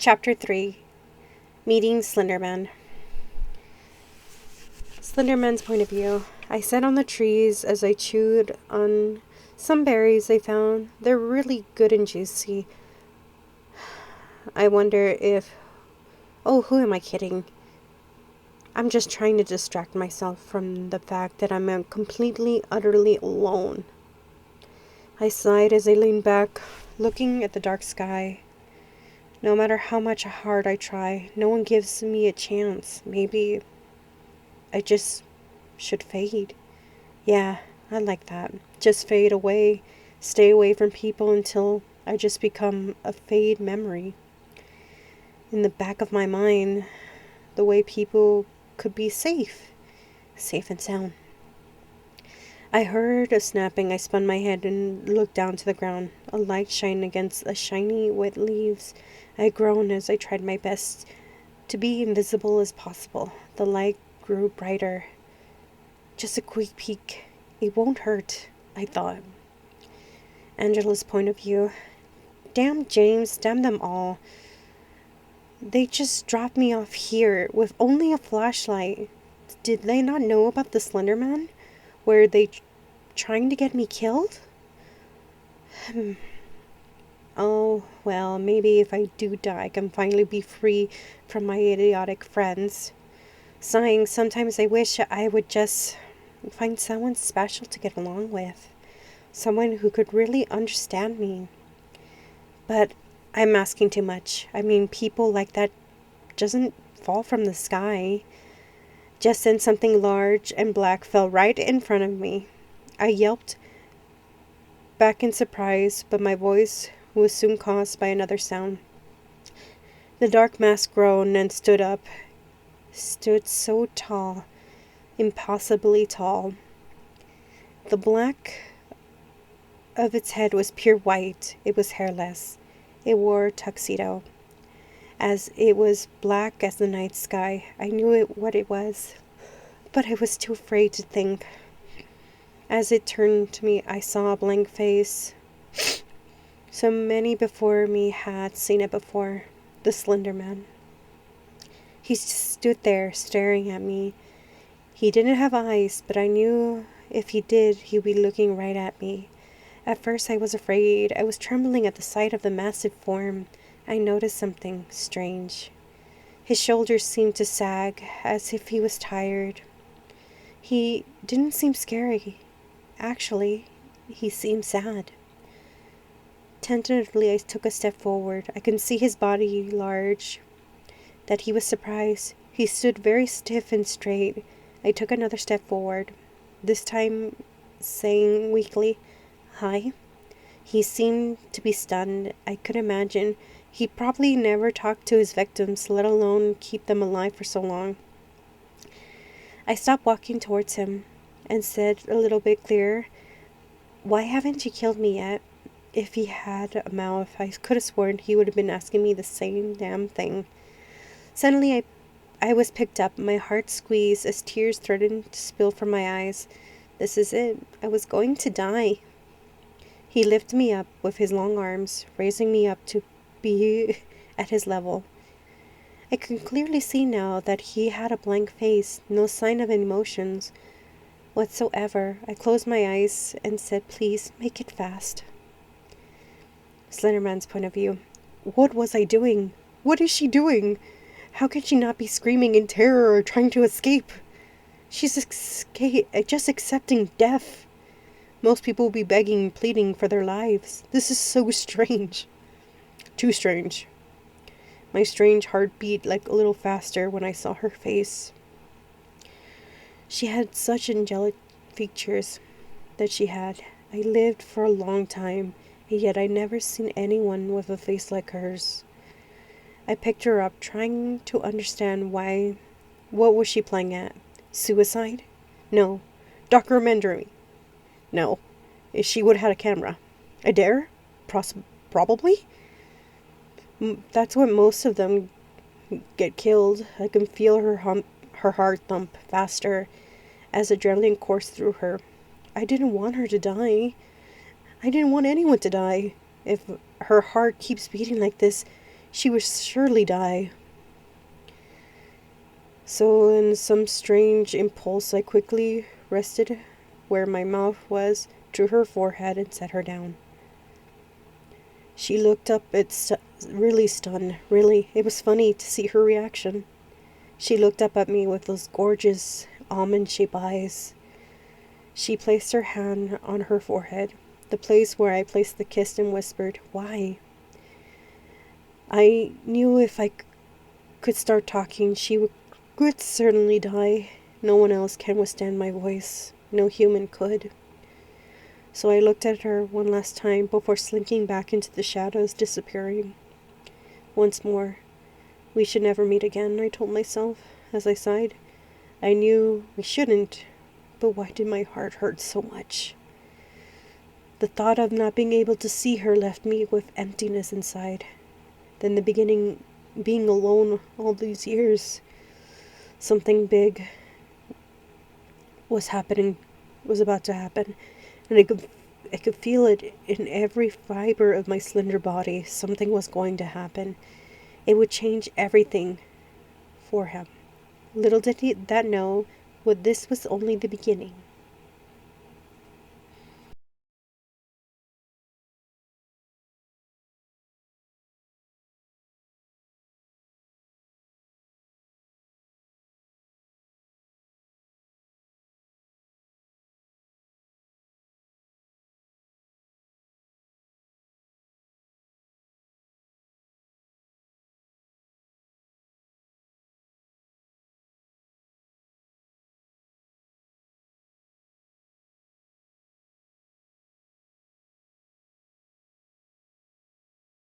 Chapter 3. Meeting Slenderman. Slenderman's point of view. I sat on the trees as I chewed on some berries I found. They're really good and juicy. I wonder if... Oh, who am I kidding? I'm just trying to distract myself from the fact that I'm completely, utterly alone. I sighed as I leaned back, looking at the dark sky. No matter how much hard I try, no one gives me a chance. Maybe I just should fade. Yeah, I like that. Just fade away, stay away from people until I just become a fade memory. In the back of my mind, the way people could be safe and sound. I heard a snapping. I spun my head and looked down to the ground. A light shined against the shiny, wet leaves. I groaned as I tried my best to be invisible as possible. The light grew brighter. Just a quick peek. It won't hurt, I thought. Angela's point of view. Damn James, damn them all. They just dropped me off here with only a flashlight. Did they not know about the Slender Man? Were they trying to get me killed? Oh, well, maybe if I do die, I can finally be free from my idiotic friends. Sighing, sometimes I wish I would just find someone special to get along with. Someone who could really understand me. But I'm asking too much. I mean, people like that doesn't fall from the sky. Just then something large and black fell right in front of me. I yelped back in surprise, but my voice was soon caused by another sound. The dark mass groaned and stood up. Stood so tall, impossibly tall. The black of its head was pure white. It was hairless. It wore a tuxedo. As it was black as the night sky, I knew what it was, but I was too afraid to think. As it turned to me, I saw a blank face. So many before me had seen it before. The Slender Man. He stood there, staring at me. He didn't have eyes, but I knew if he did, he'd be looking right at me. At first I was afraid. I was trembling at the sight of the massive form. I noticed something strange. His shoulders seemed to sag, as if he was tired. He didn't seem scary. Actually, he seemed sad. Tentatively, I took a step forward. I could see his body large, that he was surprised. He stood very stiff and straight. I took another step forward, this time saying weakly, "Hi." He seemed to be stunned. I could imagine he probably never talked to his victims, let alone keep them alive for so long. I stopped walking towards him and said a little bit clearer, "Why haven't you killed me yet?" If he had a mouth, I could have sworn he would have been asking me the same damn thing. Suddenly, I was picked up, my heart squeezed as tears threatened to spill from my eyes. This is it. I was going to die. He lifted me up with his long arms, raising me up to be at his level. I could clearly see now that he had a blank face, no sign of emotions whatsoever. I closed my eyes and said, "Please, make it fast." Slenderman's point of view. What was I doing? What is she doing? How can she not be screaming in terror or trying to escape? She's just accepting death. Most people will be begging and pleading for their lives. This is so strange. Too strange. My strange heart beat like a little faster when I saw her face. She had such angelic features that she had. I lived for a long time, and yet I never seen anyone with a face like hers. I picked her up, trying to understand why. What was she playing at? Suicide? No. Documentary? No. She would have had a camera. A dare? Probably? That's what most of them get killed. I can feel her heart thump faster as adrenaline coursed through her. I didn't want her to die. I didn't want anyone to die. If her heart keeps beating like this, she would surely die. So, in some strange impulse, I quickly rested where my mouth was, drew her forehead, and set her down. She looked up, really stunned. Really, it was funny to see her reaction. She looked up at me with those gorgeous, almond-shaped eyes. She placed her hand on her forehead, the place where I placed the kiss, and whispered, "Why?" I knew if I could start talking, she would certainly die. No one else can withstand my voice. No human could. So I looked at her one last time before slinking back into the shadows, disappearing. Once more, we should never meet again, I told myself as I sighed. I knew we shouldn't, but why did my heart hurt so much? The thought of not being able to see her left me with emptiness inside. Then the beginning, being alone all these years, something big was about to happen, and I could feel it in every fiber of my slender body. Something was going to happen. It would change everything for him. Little did he that know, what this was only the beginning.